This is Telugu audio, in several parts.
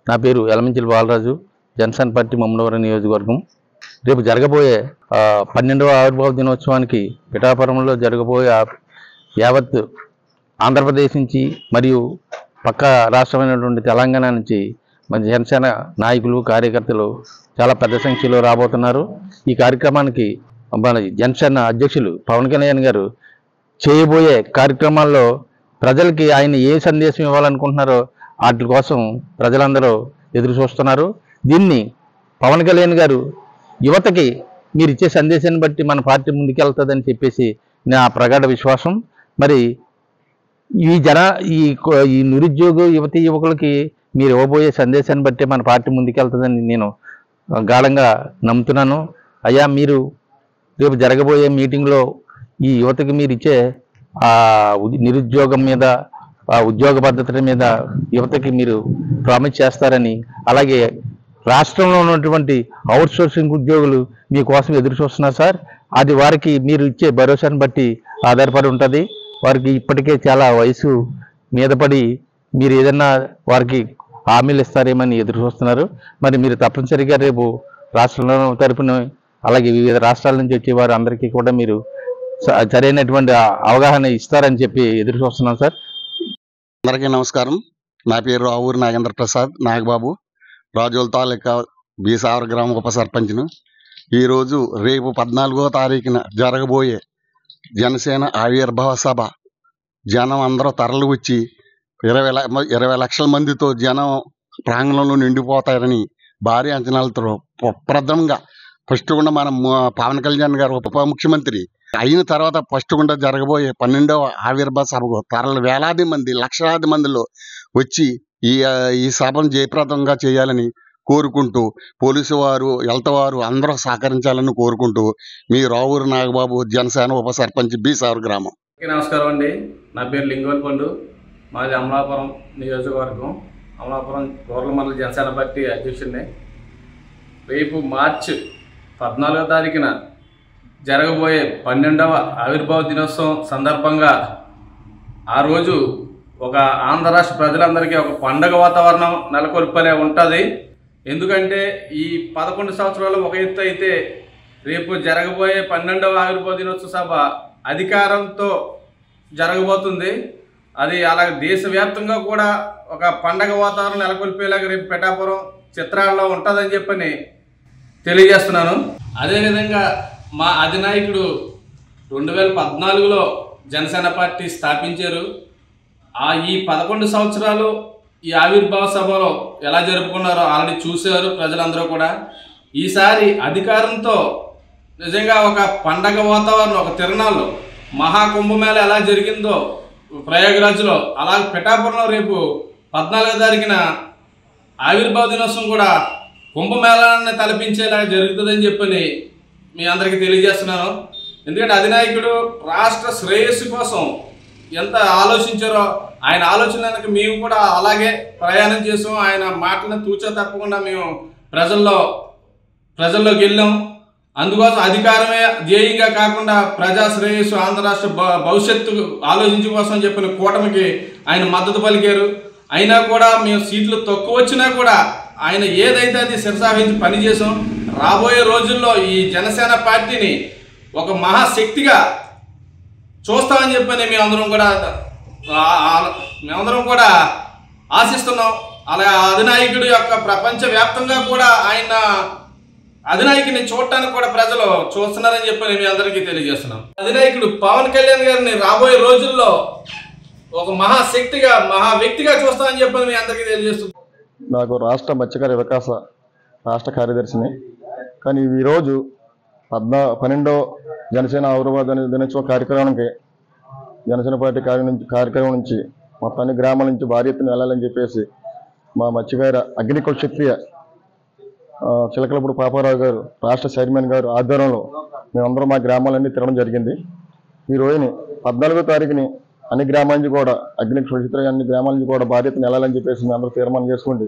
నా పేరు యలమంచిలి బాలరాజు, జనసేన పార్టీ మమ్మనవరం నియోజకవర్గం. రేపు జరగబోయే 12వ ఆవిర్భావ దినోత్సవానికి పిఠాపురంలో జరగబోయే యావత్ ఆంధ్రప్రదేశ్ నుంచి మరియు పక్క రాష్ట్రమైనటువంటి తెలంగాణ నుంచి మన జనసేన నాయకులు, కార్యకర్తలు చాలా పెద్ద సంఖ్యలో రాబోతున్నారు. ఈ కార్యక్రమానికి మన జనసేన అధ్యక్షులు పవన్ కళ్యాణ్ గారు చేయబోయే కార్యక్రమాల్లో ప్రజలకి ఆయన ఏ సందేశం ఇవ్వాలనుకుంటున్నారో వాటి కోసం ప్రజలందరూ ఎదురు చూస్తున్నారు. దీన్ని పవన్ కళ్యాణ్ గారు యువతకి మీరు ఇచ్చే సందేశాన్ని బట్టి మన పార్టీ ముందుకెళ్తుందని చెప్పేసి నా ప్రగాఢ విశ్వాసం. మరి ఈ నిరుద్యోగ యువతీ యువకులకి మీరు ఇవ్వబోయే సందేశాన్ని బట్టి మన పార్టీ ముందుకెళ్తుందని నేను గాఢంగా నమ్ముతున్నాను. అయ్యా, మీరు రేపు జరగబోయే మీటింగ్లో ఈ యువతకి మీరు ఇచ్చే నిరుద్యోగం మీద, ఉద్యోగ భద్రత మీద యువతకి మీరు ప్రామిస్ చేస్తారని, అలాగే రాష్ట్రంలో ఉన్నటువంటి అవుట్సోర్సింగ్ ఉద్యోగులు మీకోసం ఎదురు చూస్తున్నారు సార్. అది వారికి మీరు ఇచ్చే భరోసాను బట్టి ఆధారపడి ఉంటుంది. వారికి ఇప్పటికే చాలా వయసు మీద పడి మీరు ఏదన్నా వారికి హామీలు ఇస్తారేమని ఎదురు చూస్తున్నారు. మరి మీరు తప్పనిసరిగా రేపు రాష్ట్రంలో తరపున, అలాగే వివిధ రాష్ట్రాల నుంచి వచ్చే వారు అందరికీ కూడా మీరు సరైనటువంటి అవగాహన ఇస్తారని చెప్పి ఎదురు చూస్తున్నాం సార్. అందరికీ నమస్కారం. నా పేరు రావూరి నాగేంద్ర ప్రసాద్ నాగబాబు, రాజోల్ తాలూకా బీసావర గ్రామ ఉప సర్పంచ్ను. ఈరోజు రేపు 14వ తారీఖున జరగబోయే జనసేన ఆవిర్భావ సభ జనం అందరూ తరలి వచ్చి 20 లక్షల మందితో జనం ప్రాంగణంలో నిండిపోతారని భారీ అంచనాలతో ప్రథమంగా ఫస్ట్ గుండా మన పవన్ కళ్యాణ్ గారు ఉప ముఖ్యమంత్రి అయిన తర్వాత ఫస్ట్ గుండా జరగబోయే 12వ ఆవిర్భావ సభకు వేలాది మంది, లక్షలాది మందిలో వచ్చి ఈ సభను జయప్రదంగా చేయాలని కోరుకుంటూ, పోలీసు వారు, హెల్త్ వారు అందరూ సహకరించాలని కోరుకుంటూ, మీ రావూరి నాగబాబు, జనసేన ఉప సర్పంచ్, బీసావర గ్రామం. నమస్కారం అండి. నా పేరు లింగోల్ పండు, మాది అమలాపురం నియోజకవర్గం, అమలాపురం రూరల్ మండల జనసేన పార్టీ అధ్యక్షుడిని. రేపు మార్చి 14వ తారీఖున జరగబోయే 12వ ఆవిర్భావ దినోత్సవం సందర్భంగా ఆ రోజు ఒక ఆంధ్ర రాష్ట్ర ప్రజలందరికీ ఒక పండగ వాతావరణం నెలకొల్పలే ఉంటుంది. ఎందుకంటే ఈ 11 సంవత్సరాలు ఒక ఎత్తు అయితే, రేపు జరగబోయే 12వ ఆవిర్భావ దినోత్సవ సభ అధికారంతో జరగబోతుంది. అది అలాగే దేశవ్యాప్తంగా కూడా ఒక పండగ వాతావరణం నెలకొల్పేలాగా రేపు పిఠాపురం చిత్రాల్లో ఉంటుందని చెప్పని తెలియజేస్తున్నాను. అదేవిధంగా మా అధినాయకుడు 2014లో జనసేన పార్టీ స్థాపించారు. ఈ 11 సంవత్సరాలు ఈ ఆవిర్భావ సభలో ఎలా జరుపుకున్నారో ఆల్రెడీ చూశారు ప్రజలందరూ కూడా. ఈసారి అధికారంతో నిజంగా ఒక పండగ వాతావరణం, ఒక తిరునాళ్ళు, మహాకుంభమేళ ఎలా జరిగిందో ప్రయాగరాజ్లో, అలాగే పిఠాపురంలో రేపు 14వ తారీఖున ఆవిర్భావ దినోత్సవం కూడా కుంభమేళాన్ని తలపించేలా జరుగుతుందని చెప్పని మీ అందరికీ తెలియజేస్తున్నాను. ఎందుకంటే అధినాయకుడు రాష్ట్ర శ్రేయస్సు కోసం ఎంత ఆలోచించారో, ఆయన ఆలోచనలకు మేము కూడా అలాగే ప్రయాణం చేసాం. ఆయన మాటలను తూచా తప్పకుండా మేము ప్రజల్లోకి వెళ్ళాం. అందుకోసం అధికారమే ధ్యేయంగా కాకుండా ప్రజా శ్రేయస్సు, ఆంధ్ర రాష్ట్ర భవిష్యత్తు ఆలోచించే కోసం చెప్పిన కూటమికి ఆయన మద్దతు పలికారు. అయినా కూడా మేము సీట్లు తక్కువ వచ్చినా కూడా ఆయన ఏదైతే అది శిరసావహించి పనిచేసాం. రాబోయే రోజుల్లో ఈ జనసేన పార్టీని ఒక మహాశక్తిగా చూస్తామని చెప్పని మేమందరం కూడా ఆశిస్తున్నాం. అలా అధినాయకుడు యొక్క ప్రపంచవ్యాప్తంగా కూడా ఆయన అధినాయకుని చూడటానికి కూడా ప్రజలు చూస్తున్నారని చెప్పని మీ అందరికీ తెలియజేస్తున్నాం. అధినాయకుడు పవన్ కళ్యాణ్ గారిని రాబోయే రోజుల్లో ఒక మహాశక్తిగా, మహా వ్యక్తిగా చూస్తామని చెప్పని మీ అందరికీ తెలియజేస్తున్నాం. నాకు రాష్ట్ర మత్స్యకార వికాస రాష్ట్ర కార్యదర్శిని. కానీ ఈరోజు 12వ జనసేన ఆవిర్భావ దినోత్సవ కార్యక్రమానికి జనసేన పార్టీ కార్యక్రమం నుంచి మొత్తం అన్ని గ్రామాల నుంచి భారీ ఎత్తున వెళ్ళాలని చెప్పేసి మా మత్స్యకార అగ్నికుల క్షత్రియ చిలకలపూడి పాపారావు గారు, రాష్ట్ర చైర్మన్ గారు ఆధ్వర్యంలో మేమందరం మా గ్రామాలన్నీ తిరగడం జరిగింది. ఈ రోజుని 14వ తారీఖుని అన్ని గ్రామాల నుంచి కూడా అగ్నికుల క్షత్రియ అన్ని గ్రామాల నుంచి కూడా భారీ ఎత్తున వెళ్ళాలని చెప్పేసి మేము అందరూ తీర్మానం చేసుకుంటూ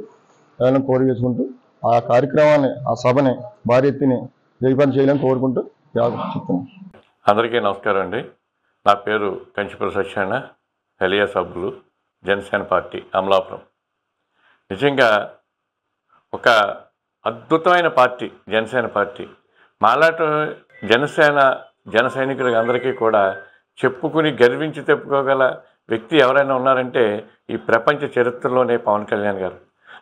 వెళ్ళాలని కోరిక చేసుకుంటూ ఆ కార్యక్రమాన్ని, ఆ సభని భారీ ఎత్తుని జయపాలన చేయాలని కోరుకుంటూ చెప్తున్నాను. అందరికీ నమస్కారం అండి. నా పేరు కంచిపల్లి సత్యనారాయణ, ఎలియా సభ్యులు, జనసేన పార్టీ అమలాపురం. నిజంగా ఒక అద్భుతమైన పార్టీ జనసేన పార్టీ. మాలాట జన సైనికులకు అందరికీ కూడా చెప్పుకుని గర్వించి చెప్పుకోగల వ్యక్తి ఎవరైనా ఉన్నారంటే ఈ ప్రపంచ చరిత్రలోనే పవన్ కళ్యాణ్ గారు.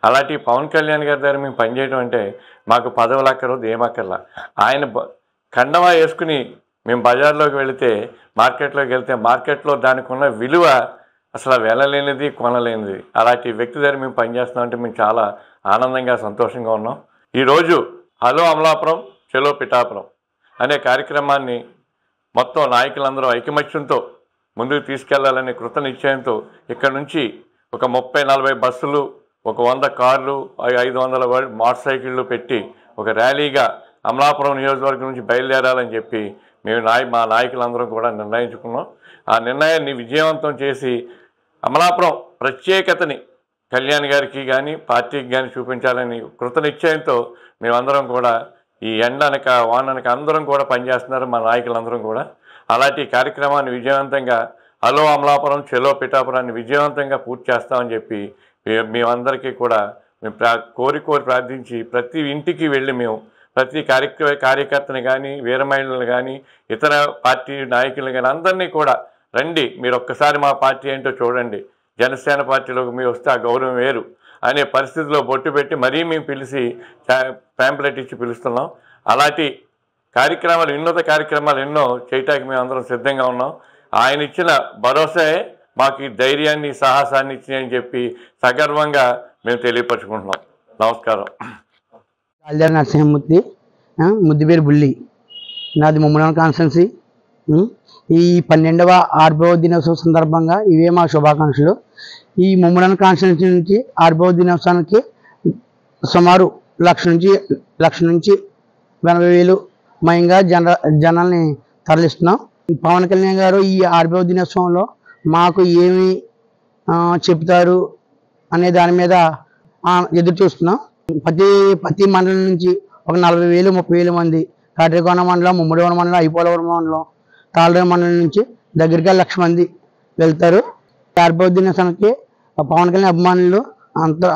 అలాంటి పవన్ కళ్యాణ్ గారి దగ్గర మేము పనిచేయడం అంటే మాకు పదవులు అక్కర్లేదు, ఏమక్కర్లా. ఆయన కండవా వేసుకుని మేము బజార్లోకి వెళితే, మార్కెట్లోకి వెళ్తే మార్కెట్లో దానికి ఉన్న విలువ అసలు వెళ్ళలేనిది, కొనలేనిది. అలాంటి వ్యక్తి దగ్గర మేము పనిచేస్తున్నామంటే మేము చాలా ఆనందంగా సంతోషంగా ఉన్నాం. ఈరోజు హలో అమలాపురం చలో పిఠాపురం అనే కార్యక్రమాన్ని మొత్తం నాయకులందరూ ఐకమత్యంతో ముందుకు తీసుకెళ్లాలనే కృత నిశ్చయంతో ఇక్కడ నుంచి ఒక 30-40 బస్సులు, ఒక 100 కార్లు, 500 మోటార్ సైకిళ్ళు పెట్టి ఒక ర్యాలీగా అమలాపురం నియోజకవర్గం నుంచి బయలుదేరాలని చెప్పి మేము మా నాయకులందరం కూడా నిర్ణయించుకున్నాం. ఆ నిర్ణయాన్ని విజయవంతం చేసి అమలాపురం ప్రత్యేకతని కళ్యాణ్ గారికి కానీ పార్టీకి కానీ చూపించాలని కృత నిశ్చయంతో మేమందరం కూడా ఈ ఎండనక వాననక అందరం కూడా పనిచేస్తున్నారు మా నాయకులందరం కూడా. అలాంటి కార్యక్రమాన్ని విజయవంతంగా హలో అమలాపురం చలో పిఠాపురాన్ని విజయవంతంగా పూర్తి చేస్తామని చెప్పి మేమందరికీ కూడా మేము కోరి ప్రార్థించి ప్రతి ఇంటికి వెళ్ళి మేము ప్రతి కార్యకర్తని కానీ, వీర మహిళలు కానీ, ఇతర పార్టీ నాయకులు కానీ అందరినీ కూడా రండి, మీరు ఒక్కసారి మా పార్టీ ఏంటో చూడండి, జనసేన పార్టీలోకి మీరు వస్తే ఆ గౌరవం వేరు అనే పరిస్థితిలో బొట్టు పెట్టి మరీ మేము పిలిచి ప్యాంప్లెట్ ఇచ్చి పిలుస్తున్నాం. అలాంటి కార్యక్రమాలు, వినూత్న కార్యక్రమాలు ఎన్నో చేయటానికి మేము అందరం సిద్ధంగా ఉన్నాం. ఆయన ఇచ్చిన భరోసాయే మాకు ఈ ధైర్యాన్ని, సాహసాన్ని ఇచ్చినాయని చెప్పి సగర్వంగా మేము తెలియపరుచుకుంటున్నాం. నమస్కారం. కాల్దారి నరసింహమూర్తి, ముద్దుపేరు బుల్లి, నాది ముమ్మడి కాన్స్టిట్యున్సీ. ఈ 12వ ఆర్బీఓ దినోత్సవం సందర్భంగా ఇవే మా శుభాకాంక్షలు. ఈ ముమ్మడి కాన్స్టిట్యున్సీ నుంచి ఆర్బీఓ దినోత్సవానికి సుమారు 1,00,000 నుంచి 80,000 మయంగా జనాల్ని తరలిస్తున్నాం. పవన్ కళ్యాణ్ గారు ఈ ఆర్బీఓ దినోత్సవంలో మాకు ఏమి చెప్తారు అనే దాని మీద ఎదురు చూస్తున్నాం. ప్రతి మండలం నుంచి ఒక 40,000, 30,000 మంది కాట్రేకోన మండలం, ముమ్మడివరం మండలం, ఐపోలవరం మండలం, తాళరేవు మండలం నుంచి దగ్గరగా 1,00,000 మంది వెళ్తారు. ఆర్బీఓ దినోత్సవానికి పవన్ కళ్యాణ్ అభిమానులు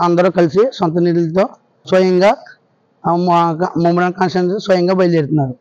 అందరూ కలిసి సొంత నిధులతో స్వయంగా ముమ్మడి కాన్స్టిట్యున్సీ స్వయంగా బయలుదేరుతున్నారు.